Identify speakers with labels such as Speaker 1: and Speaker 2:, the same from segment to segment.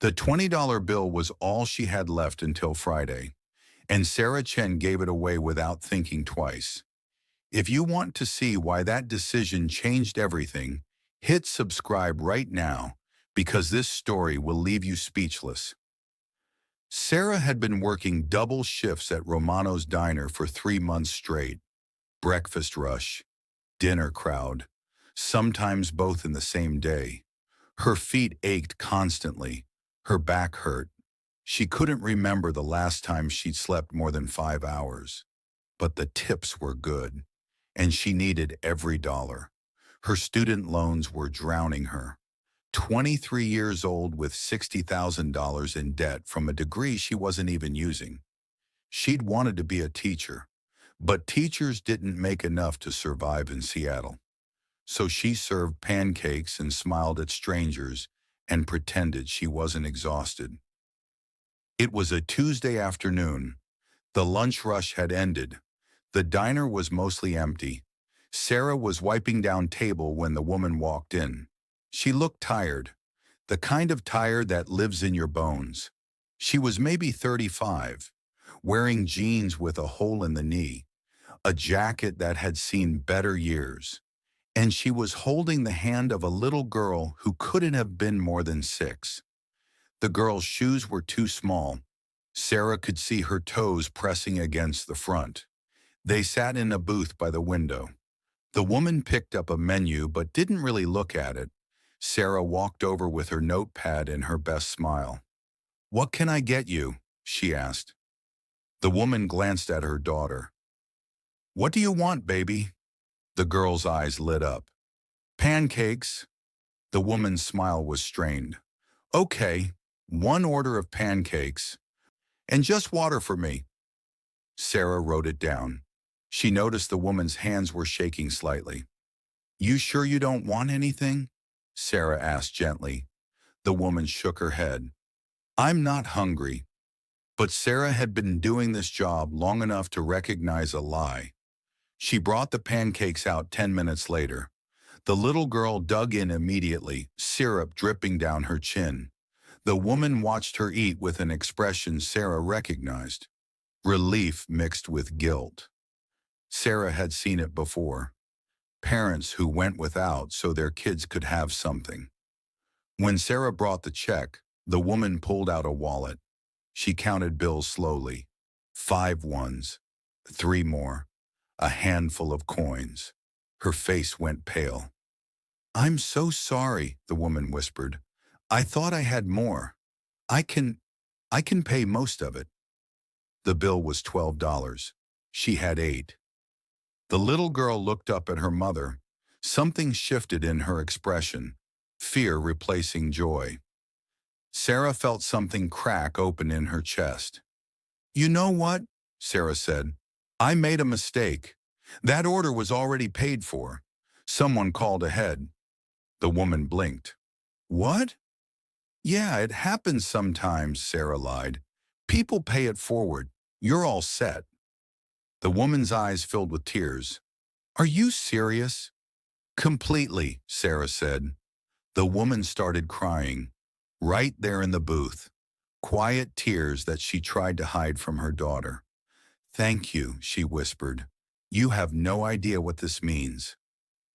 Speaker 1: The $20 bill was all she had left until Friday, and Sarah Chen gave it away without thinking twice. If you want to see why that decision changed everything, hit subscribe right now because this story will leave you speechless. Sarah had been working double shifts at Romano's Diner for 3 months straight. Breakfast rush, dinner crowd, sometimes both in the same day. Her feet ached constantly. Her back hurt. She couldn't remember the last time she'd slept more than 5 hours. But the tips were good, and she needed every dollar. Her student loans were drowning her. 23 years old with $60,000 in debt from a degree she wasn't even using. She'd wanted to be a teacher, but teachers didn't make enough to survive in Seattle. So she served pancakes and smiled at strangers and pretended she wasn't exhausted. It was a Tuesday afternoon. The lunch rush had ended. The diner was mostly empty. Sarah was wiping down table when the woman walked in. She looked tired, the kind of tired that lives in your bones. She was maybe 35, wearing jeans with a hole in the knee, a jacket that had seen better years, and she was holding the hand of a little girl who couldn't have been more than 6. The girl's shoes were too small. Sarah could see her toes pressing against the front. They sat in a booth by the window. The woman picked up a menu but didn't really look at it. Sarah walked over with her notepad and her best smile. "What can I get you?" she asked. The woman glanced at her daughter. "What do you want, baby?" The girl's eyes lit up. "Pancakes." The woman's smile was strained. "Okay, 1 order of pancakes. And just water for me." Sarah wrote it down. She noticed the woman's hands were shaking slightly. "You sure you don't want anything?" Sarah asked gently. The woman shook her head. "I'm not hungry." But Sarah had been doing this job long enough to recognize a lie. She brought the pancakes out 10 minutes later. The little girl dug in immediately, syrup dripping down her chin. The woman watched her eat with an expression Sarah recognized. Relief mixed with guilt. Sarah had seen it before. Parents who went without so their kids could have something. When Sarah brought the check, the woman pulled out a wallet. She counted bills slowly. 5 ones, 3 more, a handful of coins. Her face went pale. "I'm so sorry," the woman whispered. "I thought I had more. I can pay most of it." The bill was $12. She had 8. The little girl looked up at her mother. Something shifted in her expression, fear replacing joy. Sarah felt something crack open in her chest. "You know what?" Sarah said. "I made a mistake. That order was already paid for. Someone called ahead." The woman blinked. "What?" "Yeah, it happens sometimes," Sarah lied. "People pay it forward. You're all set." The woman's eyes filled with tears. "Are you serious?" "Completely," Sarah said. The woman started crying, right there in the booth, quiet tears that she tried to hide from her daughter. "Thank you," she whispered. "You have no idea what this means."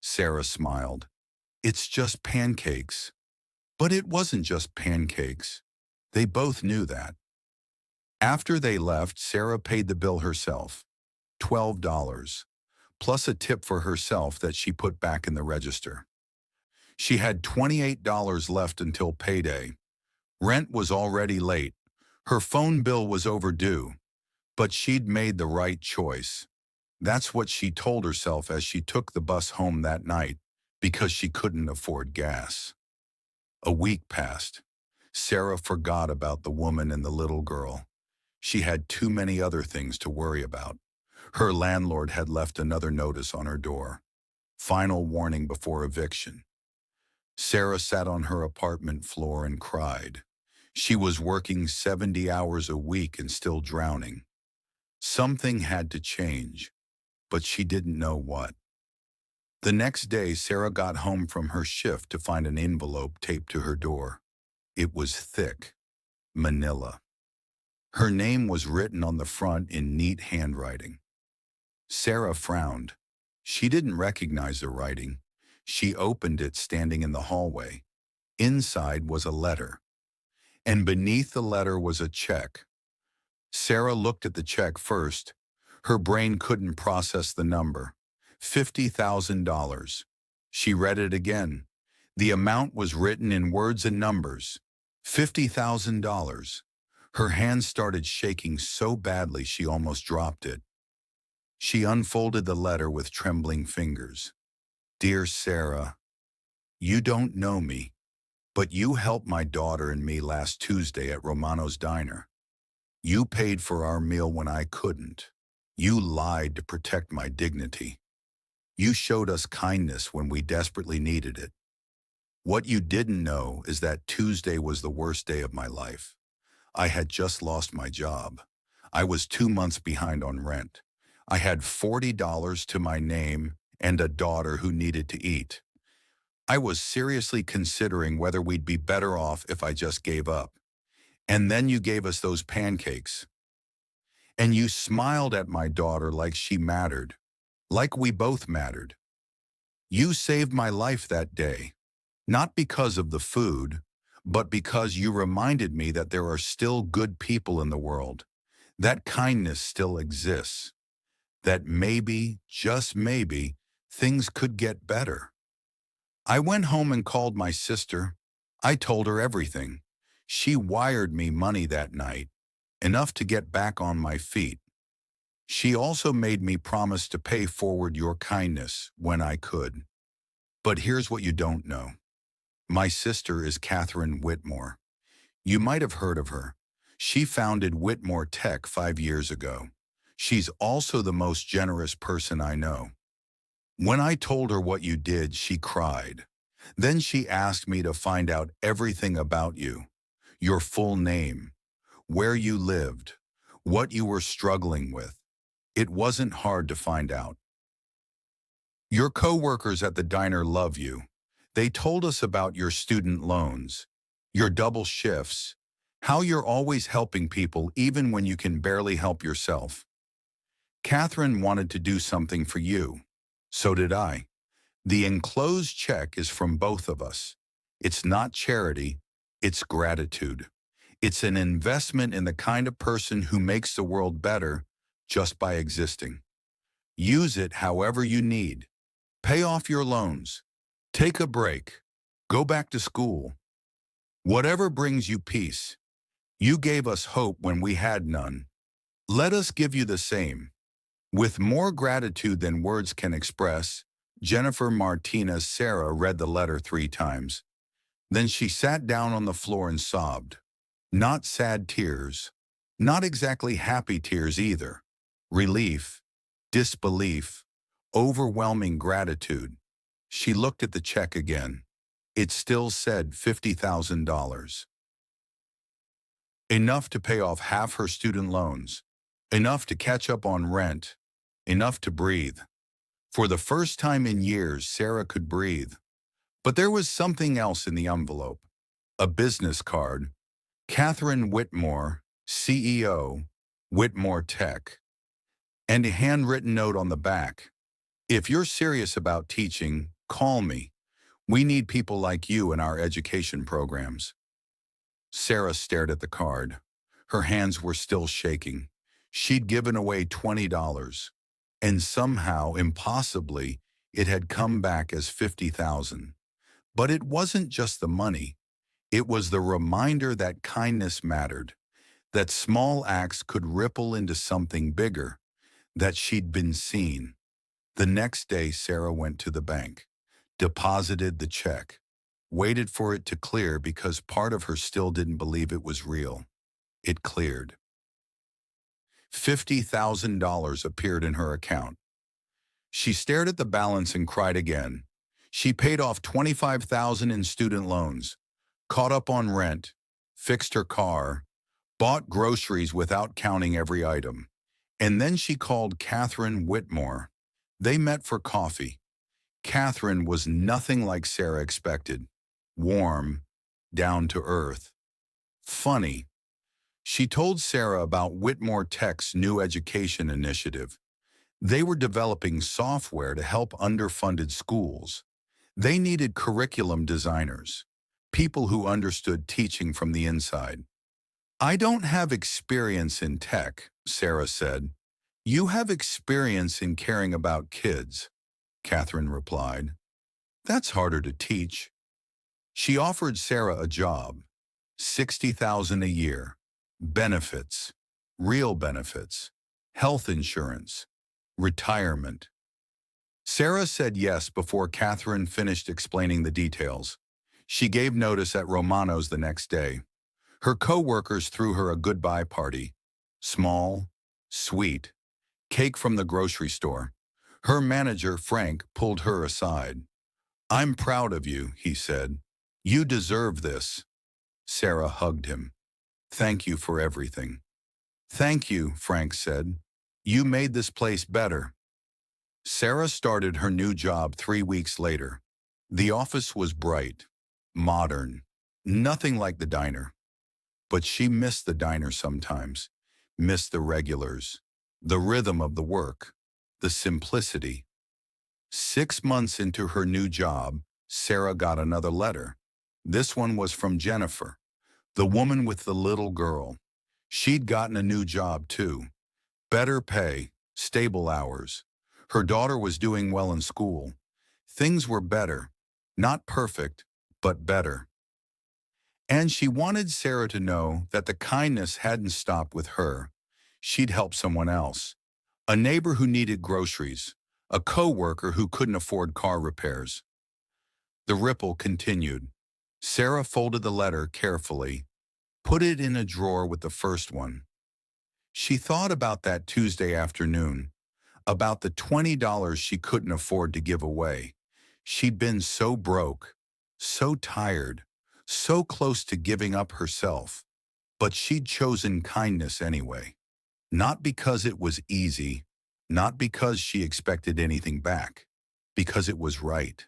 Speaker 1: Sarah smiled. "It's just pancakes." But it wasn't just pancakes. They both knew that. After they left, Sarah paid the bill herself. $12, plus a tip for herself that she put back in the register. She had $28 left until payday. Rent was already late. Her phone bill was overdue. But she'd made the right choice. That's what she told herself as she took the bus home that night, because she couldn't afford gas. A week passed. Sarah forgot about the woman and the little girl. She had too many other things to worry about. Her landlord had left another notice on her door. Final warning before eviction. Sarah sat on her apartment floor and cried. She was working 70 hours a week and still drowning. Something had to change, but she didn't know what. The next day, Sarah got home from her shift to find an envelope taped to her door. It was thick, Manila. Her name was written on the front in neat handwriting. Sarah frowned. She didn't recognize the writing. She opened it standing in the hallway. Inside was a letter, and beneath the letter was a check. Sarah looked at the check first. Her brain couldn't process the number. $50,000. She read it again. The amount was written in words and numbers. $50,000. Her hands started shaking so badly she almost dropped it. She unfolded the letter with trembling fingers. Dear Sarah, you don't know me, but you helped my daughter and me last Tuesday at Romano's Diner. You paid for our meal when I couldn't. You lied to protect my dignity. You showed us kindness when we desperately needed it. What you didn't know is that Tuesday was the worst day of my life. I had just lost my job. I was 2 months behind on rent. I had $40 to my name and a daughter who needed to eat. I was seriously considering whether we'd be better off if I just gave up. And then you gave us those pancakes. And you smiled at my daughter like she mattered, like we both mattered. You saved my life that day, not because of the food, but because you reminded me that there are still good people in the world, that kindness still exists, that maybe, just maybe, things could get better. I went home and called my sister. I told her everything. She wired me money that night, enough to get back on my feet. She also made me promise to pay forward your kindness when I could. But here's what you don't know. My sister is Catherine Whitmore. You might have heard of her. She founded Whitmore Tech 5 years ago. She's also the most generous person I know. When I told her what you did, she cried. Then she asked me to find out everything about you, your full name, where you lived, what you were struggling with. It wasn't hard to find out. Your coworkers at the diner love you. They told us about your student loans, your double shifts, how you're always helping people even when you can barely help yourself. Catherine wanted to do something for you. So did I. The enclosed check is from both of us. It's not charity, it's gratitude. It's an investment in the kind of person who makes the world better just by existing. Use it however you need. Pay off your loans. Take a break. Go back to school. Whatever brings you peace. You gave us hope when we had none. Let us give you the same. With more gratitude than words can express, Jennifer Martinez Sarah read the letter 3 times. Then she sat down on the floor and sobbed. Not sad tears. Not exactly happy tears either. Relief, disbelief, overwhelming gratitude. She looked at the check again. It still said $50,000. Enough to pay off half her student loans. Enough to catch up on rent. Enough to breathe. For the first time in years, Sarah could breathe. But there was something else in the envelope. A business card. Catherine Whitmore, CEO, Whitmore Tech. And a handwritten note on the back. If you're serious about teaching, call me. We need people like you in our education programs. Sarah stared at the card. Her hands were still shaking. She'd given away $20. And somehow, impossibly, it had come back as $50,000. But it wasn't just the money. It was the reminder that kindness mattered, that small acts could ripple into something bigger, that she'd been seen. The next day, Sarah went to the bank, deposited the check, waited for it to clear because part of her still didn't believe it was real. It cleared. $50,000 appeared in her account. She stared at the balance and cried again. She paid off $25,000 in student loans, caught up on rent, fixed her car, bought groceries without counting every item. And then she called Catherine Whitmore. They met for coffee. Catherine was nothing like Sarah expected. Warm, down to earth, funny, She told Sarah about Whitmore Tech's new education initiative. They were developing software to help underfunded schools. They needed curriculum designers, people who understood teaching from the inside. I don't have experience in tech, Sarah said. You have experience in caring about kids, Catherine replied. That's harder to teach. She offered Sarah a job, 60,000 a year, benefits, real benefits, health insurance, retirement. Sarah said yes before Catherine finished explaining the details. She gave notice at Romano's the next day. Her co-workers threw her a goodbye party. Small, sweet, cake from the grocery store. Her manager, Frank, pulled her aside. I'm proud of you, he said. You deserve this. Sarah hugged him. Thank you for everything. Thank you, Frank said. You made this place better. Sarah started her new job 3 weeks later. The office was bright, modern, nothing like the diner. But she missed the diner sometimes, missed the regulars, the rhythm of the work, the simplicity. 6 months into her new job, Sarah got another letter. This one was from Jennifer, the woman with the little girl. She'd gotten a new job too. Better pay, stable hours. Her daughter was doing well in school. Things were better. Not perfect, but better. And she wanted Sarah to know that the kindness hadn't stopped with her. She'd help someone else. A neighbor who needed groceries. A co-worker who couldn't afford car repairs. The ripple continued. Sarah folded the letter carefully, put it in a drawer with the first one. She thought about that Tuesday afternoon, about the $20 she couldn't afford to give away. She'd been so broke, so tired, so close to giving up herself. But she'd chosen kindness anyway. Not because it was easy, not because she expected anything back, because it was right.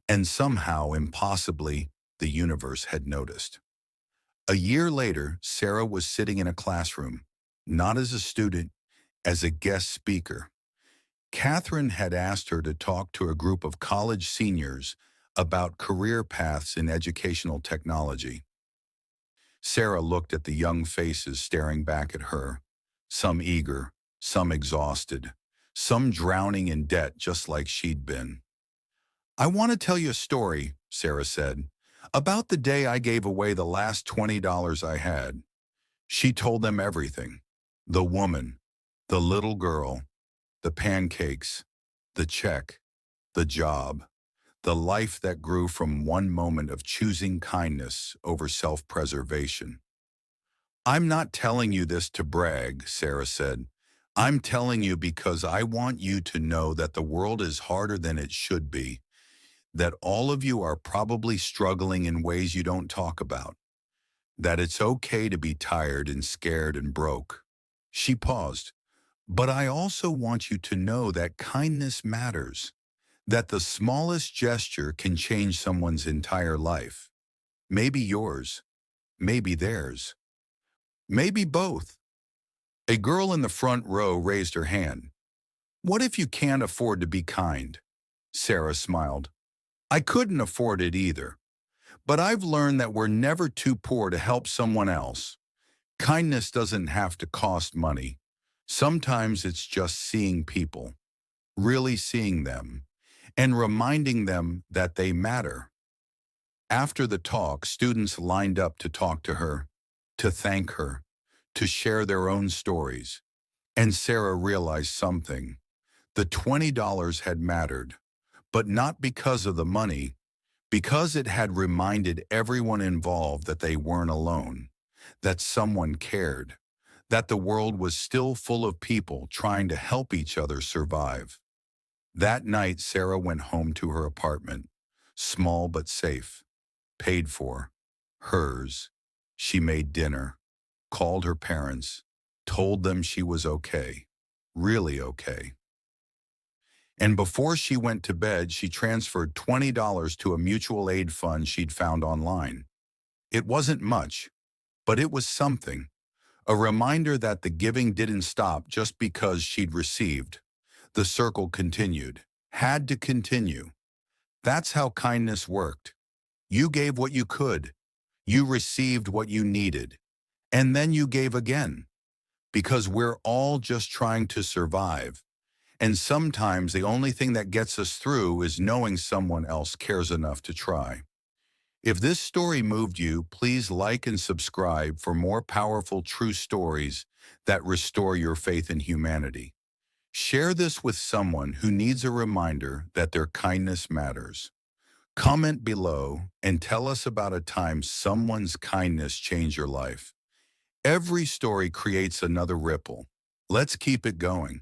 Speaker 1: And somehow, impossibly, the universe had noticed. A year later, Sarah was sitting in a classroom, not as a student, as a guest speaker. Catherine had asked her to talk to a group of college seniors about career paths in educational technology. Sarah looked at the young faces staring back at her, some eager, some exhausted, some drowning in debt just like she'd been. I want to tell you a story, Sarah said, about the day I gave away the last $20 I had. She told them everything. The woman, the little girl, the pancakes, the check, the job, the life that grew from one moment of choosing kindness over self-preservation. I'm not telling you this to brag, Sarah said. I'm telling you because I want you to know that the world is harder than it should be, that all of you are probably struggling in ways you don't talk about, that it's okay to be tired and scared and broke. She paused. But I also want you to know that kindness matters, that the smallest gesture can change someone's entire life. Maybe yours, maybe theirs, maybe both. A girl in the front row raised her hand. What if you can't afford to be kind? Sarah smiled. I couldn't afford it either. But I've learned that we're never too poor to help someone else. Kindness doesn't have to cost money. Sometimes it's just seeing people, really seeing them, and reminding them that they matter. After the talk, students lined up to talk to her, to thank her, to share their own stories. And Sarah realized something. The $20 had mattered, but not because of the money, because it had reminded everyone involved that they weren't alone, that someone cared, that the world was still full of people trying to help each other survive. That night, Sarah went home to her apartment, small but safe, paid for, hers. She made dinner, called her parents, told them she was okay, really okay. And before she went to bed, she transferred $20 to a mutual aid fund she'd found online. It wasn't much, but it was something. A reminder that the giving didn't stop just because she'd received. The circle continued. Had to continue. That's how kindness worked. You gave what you could. You received what you needed. And then you gave again. Because we're all just trying to survive. And sometimes the only thing that gets us through is knowing someone else cares enough to try. If this story moved you, please like and subscribe for more powerful true stories that restore your faith in humanity. Share this with someone who needs a reminder that their kindness matters. Comment below and tell us about a time someone's kindness changed your life. Every story creates another ripple. Let's keep it going.